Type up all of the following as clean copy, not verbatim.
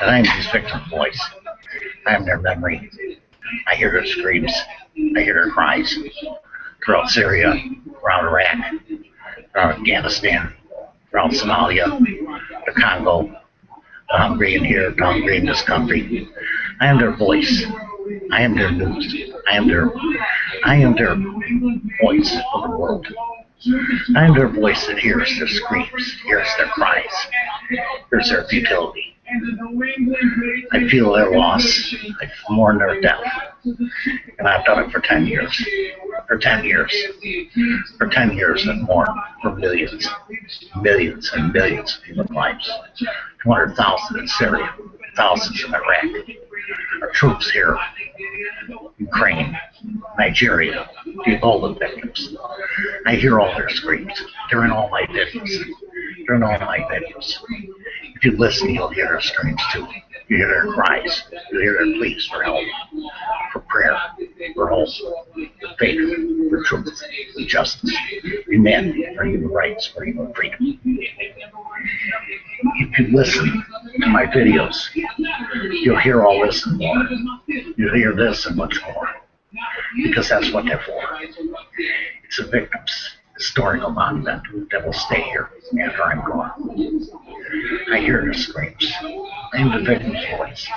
and I am these victims' voice. I am their memory. I hear their screams. I hear their cries throughout Syria, around Iraq, around Afghanistan, around Somalia, the Congo, the hungry in here, the hungry in this country. I am their voice. I am their news. I am their voice of the world. I am their voice that hears their screams, hears their cries, hears their futility. I feel their loss. I mourn their death. And I've done it for 10 years. For 10 years. For 10 years and more. For millions. Millions and millions of human lives. 200,000 in Syria. Thousands in Iraq. Our troops here. Ukraine. Nigeria. The Ebola victims. I hear all their screams. They're in all my videos. They're in all my videos. If you listen, you'll hear their screams too. You hear their cries. You hear their pleas for help, for prayer, for hope, for faith, for truth, for justice, humanity, for human rights, for human freedom. If you listen to my videos, you'll hear all this and more. You'll hear this and much more. Because that's what they're for. It's a victim's historical monument that will stay here after I'm gone. I hear their screams. I am the victim's voice.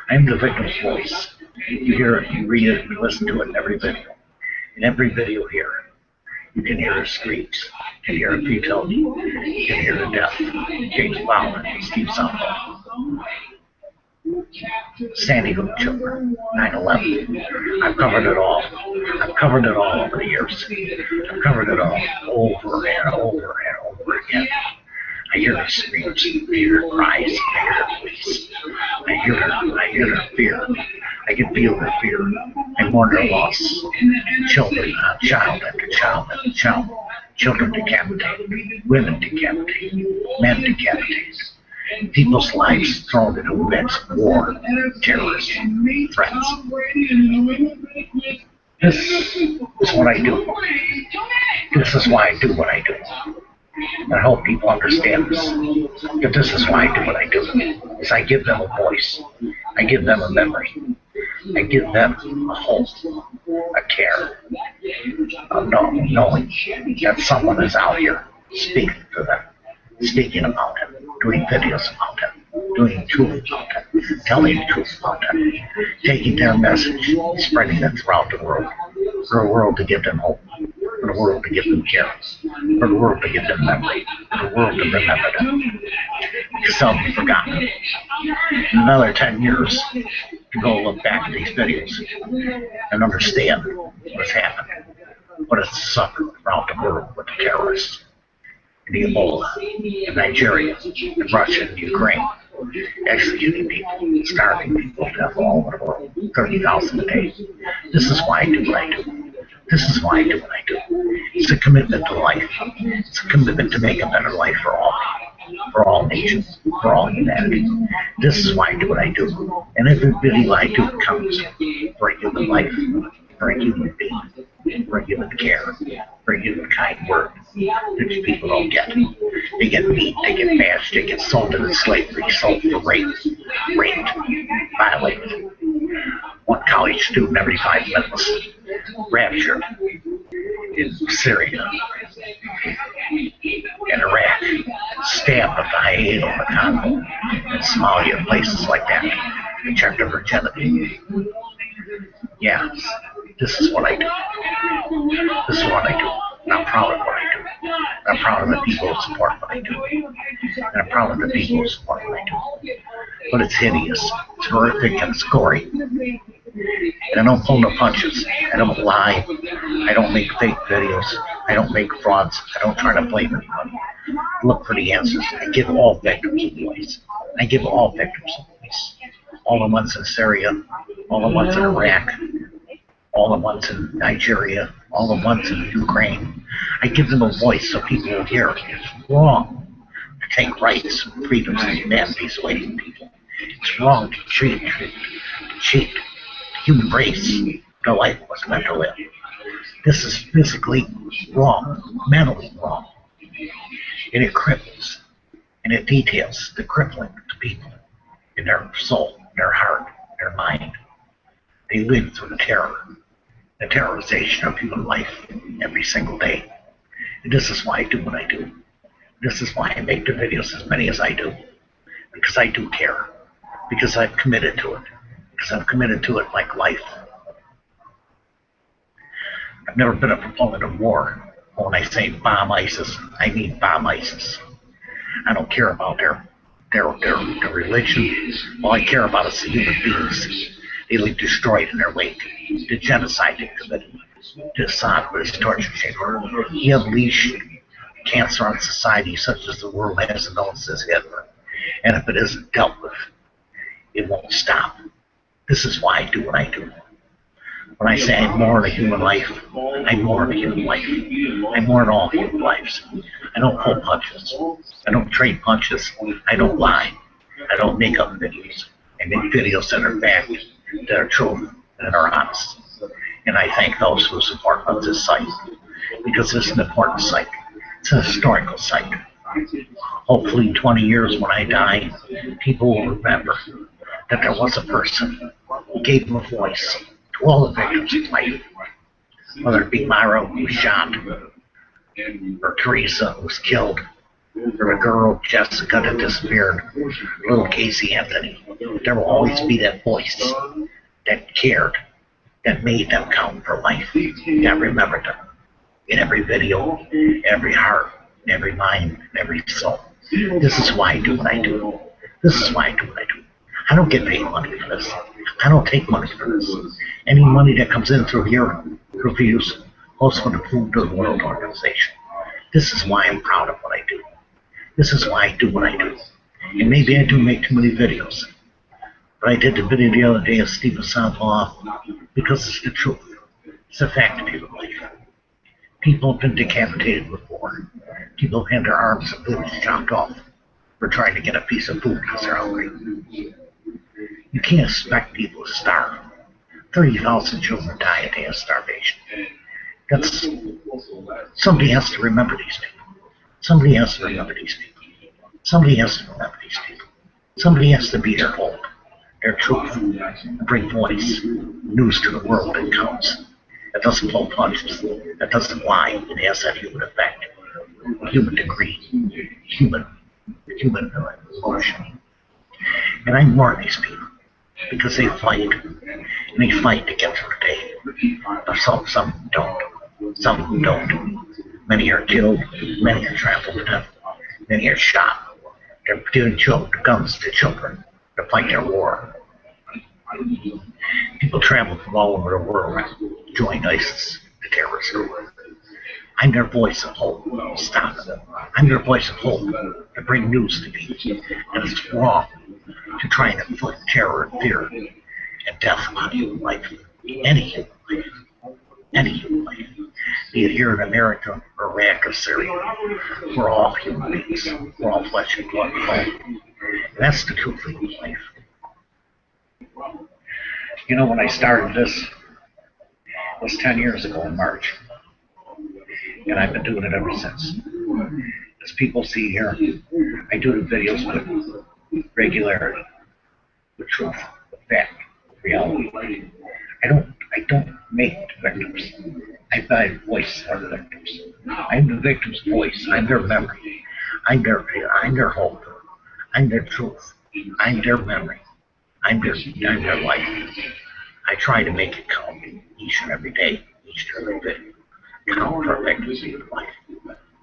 I am the victim's voice. You hear it, you read it, you listen to it in every video. In every video here, you can hear their screams. You can hear the futility. You can hear the death. James Baldwin, Steve Sumner, Sandy Hook children, 9/11. I've covered it all. I've covered it all over the years. I've covered it all over and over and over again. I hear their screams, I hear their cries, I hear their pleas. I hear their fear. I can feel their fear. I mourn their loss. Children, child after child after child. Children decapitated, women decapitated, men decapitated. People's lives thrown into a mix of war, terrorist threats. This is what I do. This is why I do what I do. I hope people understand this. That this is why I do what I do. Is I give them a voice. I give them a memory. I give them a hope, a care, of knowing that someone is out here speaking to them, speaking about them, doing videos about them, doing truth about them, telling the truth about them, taking their message, spreading it throughout the world, for the world to give them hope, for the world to give them care, for the world to give them memory, for the world to remember them, because they'll be forgotten. In another 10 years, to go look back at these videos and understand what's happened, what has suffered throughout the world with the terrorists, in the Ebola, in Nigeria, in Russia, and Ukraine, executing people, starving people to death all over the world, 30,000 a day. This is why I do what I do. This is why I do what I do. It's a commitment to life. It's a commitment to make a better life for all nations, for all humanity. This is why I do what I do. And every video I do counts for a human life, for a human being, for human care, for human kind word that these people don't get. They get beat, they get bashed, they get sold into slavery, sold for rape, raped, violated. One college student every 5 minutes, raptured in Syria, in Iraq, stabbed at the Haiti, in the Congo, in Somalia, places like that, and checked their virginity. Yeah, this is what I do. This is what I do. And I'm proud of what I do. I'm proud of the people who support what I do. And I'm proud of the people who support what I do. But it's hideous. It's horrific and it's gory. And I don't pull no punches. I don't lie. I don't make fake videos. I don't make frauds. I don't try to blame anyone. Look for the answers. I give all victims a voice. I give all victims a voice. All the ones in Syria, all the ones in Iraq, all the ones in Nigeria, all the ones in Ukraine. I give them a voice so people will hear it. It's wrong to take rights and freedoms and humanities away from people. It's wrong to cheat the human race the life was meant to live. This is physically wrong, mentally wrong. And it cripples, and it details the crippling to people. in their soul, their heart, their mind. They live through the terrorization of human life every single day. And this is why I do what I do. This is why I make the videos as many as I do. Because I do care. Because I've committed to it. Because I'm committed to it like life. I've never been a proponent of war. When I say bomb ISIS, I mean bomb ISIS. I don't care about their religion. All I care about is the human beings they leave destroyed in their wake. The genocide they committed. To Assad with his torture chamber. He unleashed cancer on society such as the world hasn't known since Hitler. And if it isn't dealt with, it won't stop. This is why I do what I do. When I say I mourn a human life, I mourn a human life. I mourn all human lives. I don't pull punches. I don't trade punches. I don't lie. I don't make up videos. I make videos that are fact, that are true, that are honest. And I thank those who support this site, because it's an important site. It's a historical site. Hopefully in 20 years when I die, people will remember that there was a person who gave them a voice to all the victims of life. Whether it be Myra who was shot, or Teresa who was killed, or the girl Jessica that disappeared, little Casey Anthony. There will always be that voice that cared, that made them count for life, that remembered them. In every video, every heart, every mind, every soul. This is why I do what I do. This is why I do what I do. I don't get paid money for this. I don't take money for this. Any money that comes in through here, through views, goes for the Food to the World Organization. This is why I'm proud of what I do. This is why I do what I do. And maybe I do make too many videos. But I did the video the other day of Stephen Sondland because it's the truth. It's a fact of human life. People have been decapitated before. People have had their arms and boobs chopped off for trying to get a piece of food because they're hungry. You can't expect people to starve. 30,000 children die a day of starvation. Somebody has to remember these people. Somebody has to remember these people. Somebody has to remember these people. Somebody has to be their hope, their truth, and bring voice, news to the world that counts. That doesn't pull punches. That doesn't lie. It has that human effect, human degree, human emotion. And I mourn these people because they fight, and they fight to get through the day. But some don't. Some don't. Many are killed. Many are trampled to death. Many are shot. They're giving guns to children to fight their war. People travel from all over the world to join ISIS, the terrorist group. I'm their voice of hope. Stop it. I'm their voice of hope to bring news to people. And it's wrong to try and inflict terror and fear and death upon human life. Any human life. Any human life. Be it here in America, Iraq, or Syria. We're all human beings. We're all flesh and blood. And that's the truth of human life. You know, when I started this, it was 10 years ago in March. And I've been doing it ever since. As people see here, I do the videos with regularity, with truth, with fact, with reality. I don't make the victims. I voice for the victims. I'm the victim's voice. I'm their memory. I'm their hope. I'm their truth. I'm their memory. I'm their life. I try to make it count each and every day, each and every day. Count for victims in your life.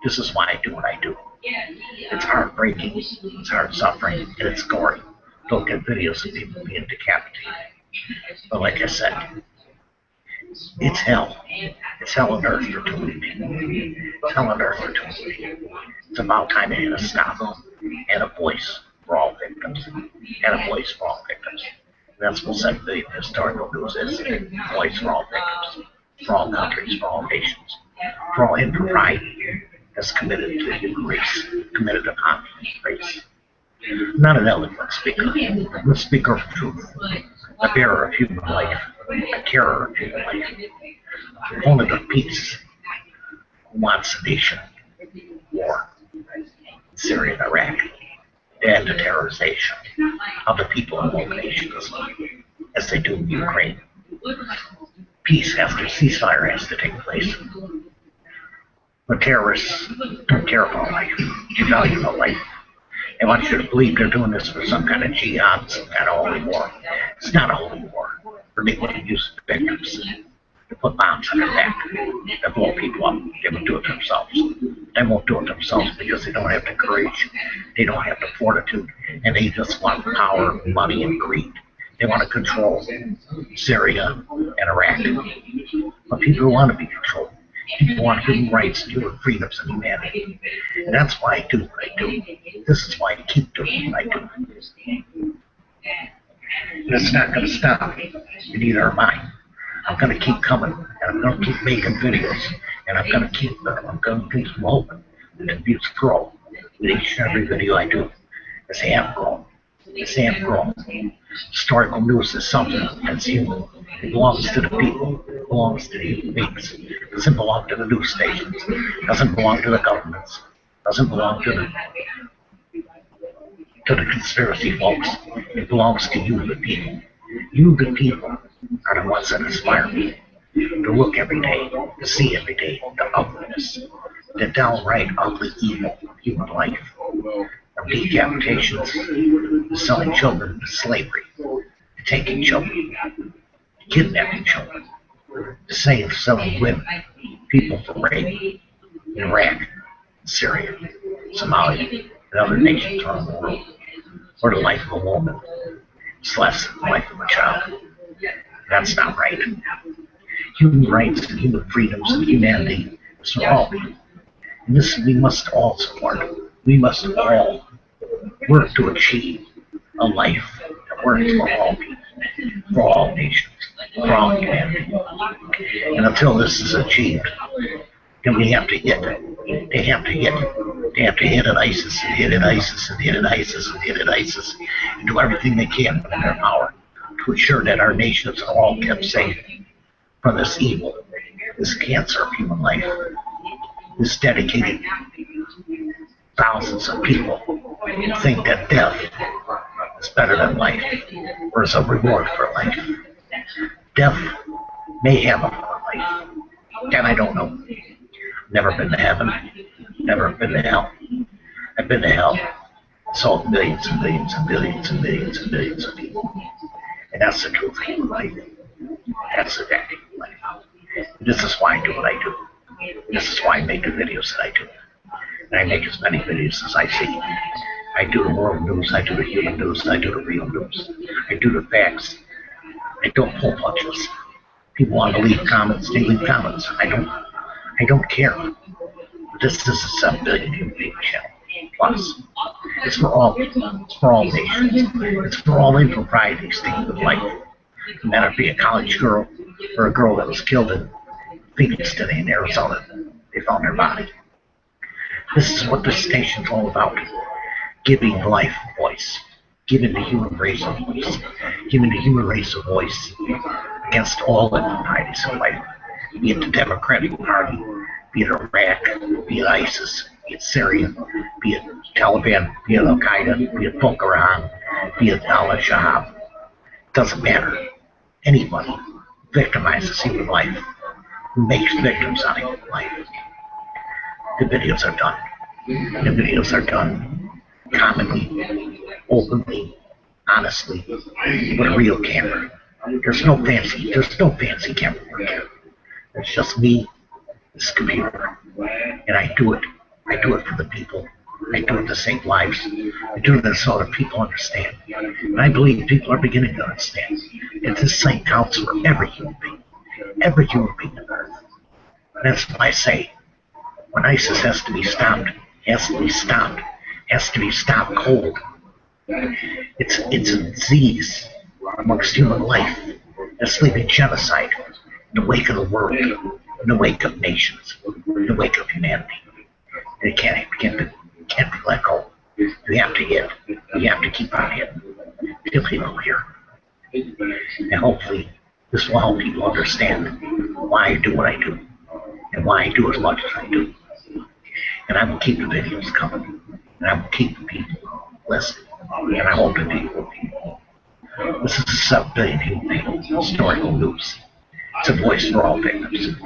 This is why I do what I do. It's heartbreaking, it's heart suffering, and it's gory. Look at videos of people being decapitated. But like I said, it's hell. It's hell on earth for too many people. It's hell on earth for too many people. It's about time it had a stop and a voice for all victims. And a voice for all victims. That's what the historical news is. A voice for all victims. For all countries, for all nations. For all impropriety that's committed to the human race. Committed upon the human race. I'm not an eloquent speaker. I'm a speaker of truth. A bearer of human life. A carer of human life. A proponent of peace. Who wants a nation war. Syria and Iraq. and the terrorization of the people of both nations, as they do in Ukraine. Peace ceasefire has to take place. But terrorists don't care about life. They value no life. They want you to believe they're doing this for some kind of jihad, some kind of holy war. It's not a holy war. They want to use victims to put bombs on their back, to blow people up. They would do it themselves. They won't do it themselves because they don't have the courage, they don't have the fortitude, and they just want power, money, and greed. They want to control Syria and Iraq. But people want to be controlled. People want human rights, human freedoms, and humanity. And that's why I do what I do. This is why I keep doing what I do. And it's not going to stop. And neither am I. I'm going to keep coming, and I'm going to keep making videos, and I'm going to keep them open. And the views grow with each and every video I do. As they have grown. As they have grown. Historical news is something that's human. It belongs to the people. It belongs to the human beings. It doesn't belong to the news stations. It doesn't belong to the governments. It doesn't belong to the conspiracy folks. It belongs to you, the people. You, the people, are the ones that inspire me to look every day, to see every day the ugliness, the downright ugly evil of human life, from decapitations, to selling children to slavery, to taking children, to kidnapping children, to selling women, people for rape in Iraq, Syria, Somalia, and other nations around the world, or the life of a woman. It's less than the life of a child. That's not right. Human rights and human freedoms and humanity is for all people. And this we must all support. We must all work to achieve a life that works for all people, for all nations, for all humanity. And until this is achieved, then we have to hit. They have to hit. They have to hit at ISIS and hit at ISIS and hit at ISIS and hit at ISIS and do everything they can in their power to ensure that our nations are all kept safe from this evil, this cancer of human life, this dedicated thousands of people think that death is better than life or is a reward for life. Death may have a life, and I don't know. Never been to heaven, never been to hell. I've been to hell, saw millions and millions and millions and millions and millions of people. And that's the truth of human life. That's the fact of human life. This is why I do what I do. This is why I make the videos that I do. And I make as many videos as I see. I do the world news, I do the human news, I do the real news. I do the facts. I don't pull punches. People want to leave comments, they leave comments. I don't care. This is a 7 billion human being channel. Plus, it's for all people. It's for all nations. It's for all improprieties things of life. No matter if it be a college girl or a girl that was killed in Phoenix today in Arizona. They found their body. This is what this station's all about. Giving life a voice. Giving the human race a voice. Giving the human race a voice against all improprieties of life. Be it the Democratic Party, be it Iraq, be it ISIS, be it Syria, be it Taliban, be it Al-Qaeda, be it Boko Haram, be it Al-Shabaab. Doesn't matter. Anybody victimizes human life, who makes victims out of human life. The videos are done. The videos are done commonly, openly, honestly, with a real camera. There's no fancy camera work here. It's just me, this computer, and I do it for the people. I do it to save lives. I do it so that people understand. And I believe people are beginning to understand that this thing counts for every human being on earth. And that's why I say, when ISIS has to be stopped, has to be stopped cold. It's a disease amongst human life that's leaving genocide in the wake of the world, in the wake of nations, in the wake of humanity. And it can't be let go. You have to hit. You have to keep on hitting until people hear. And hopefully this will help people understand why I do what I do and why I do as much as I do. And I will keep the videos coming. And I will keep the people listen, and I hope that people. This is a sub-billion human historical news. It's a voice for all victims,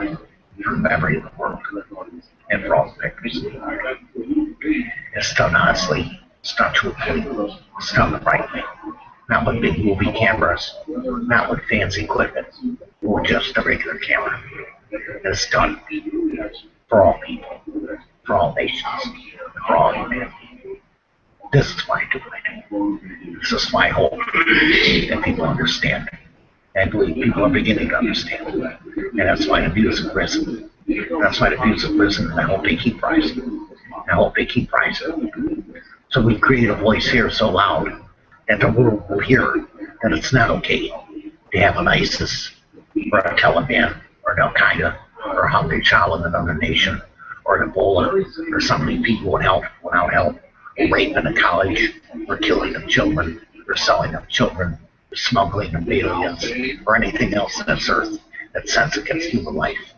from every world, and for all victims. It's done honestly, it's done truthfully, it's done the right way. Not with big movie cameras, not with fancy equipment, or just a regular camera. It's done for all people, for all nations, for all humanity. This is why I do what I do. This is my hope that people understand. And I believe people are beginning to understand. And that's why the views have risen. That's why the views have risen, and I hope they keep rising. I hope they keep rising. So we've created a voice here so loud that the world will hear that it's not okay to have an ISIS or a Taliban or an Al-Qaeda or a hungry child in another nation or an Ebola or so many people without help, raping a college or killing of children or selling of children, or smuggling of aliens or anything else on this earth that sets against human life.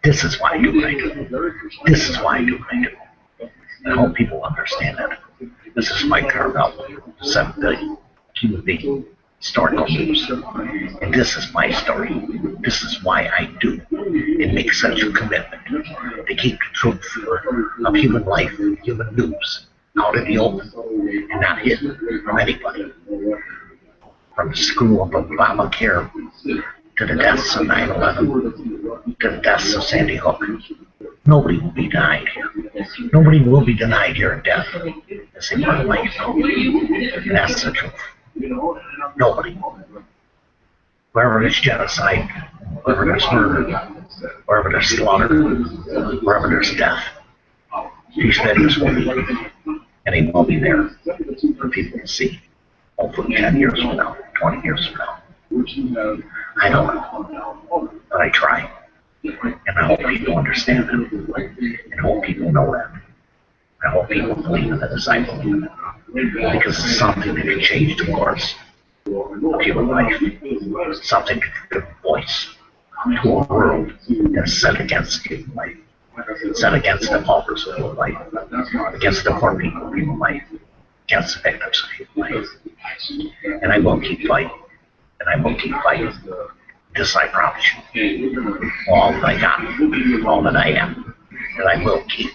This is why I do what I do. This is why I do what I do. I hope people understand that. This is Mike Carvel, 7 billion human being, historical news. And this is my story. This is why I do and make such a commitment to keep the truth of human life, human news, out in the open and not hidden from anybody. From the screw up of Obamacare to the deaths of 9/11 to the deaths of Sandy Hook. Nobody will be denied here. Nobody will be denied here in death as they part life. And that's the truth. Nobody. Wherever there's genocide, wherever there's murder, wherever there's slaughter, wherever there's death, these videos will be, and they will be there for people to see. Hopefully 10 years from now, 20 years from now. I don't know, but I try. And I hope people understand that. And I hope people know that. I hope people believe in it as I believe in it. Because it's something that can change the course of human life. Something that can give voice to a world that's set against human life. Set against the paupers of human life. Against the poor people of human life. Against the victims of human life. And I will keep fighting. And I will keep fighting. This I promise you. All that I got, all that I am, and I will keep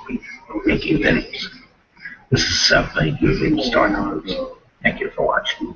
making videos. This is 7 billion Star. Thank you for watching.